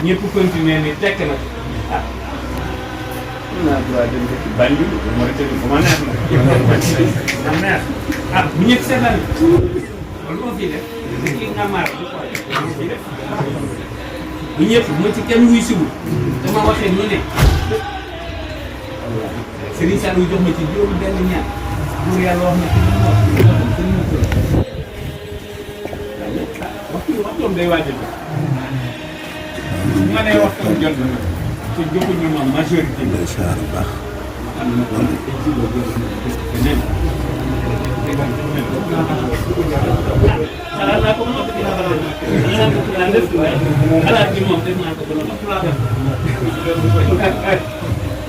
ñëpp continuer ni tekk na ah naa droit dem dëkk Banjul Mauritanie bu ma neex na ma neex ah bu ñëpp seetaan loolu moo fi def kii nga maar di xool fi def bu ñëpp mu ci kenn wuy siwul dama waxee ñu ne Serigne Saliou jox ma ci juróom benn ñaan buur yàlla wax na ci ñu waxtu day waajal ma ne waxtu jot na te joxuñu ma majorité bi incha allah am na ko nen xalaat naa ko moom dina xalaat def xalaat bi moom def naa ko ba noonu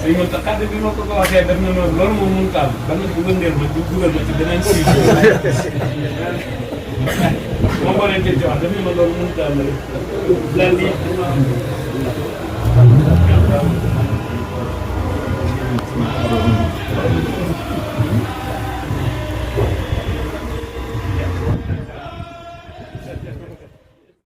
sëñ Moussa kàddu bi ma ko waxee def na noonu loolu moom mënut a am ba nga wëndeel ma dugal ma ci beneen solution moom moo leen di wax daf ne ma loolu mënut a am rek lan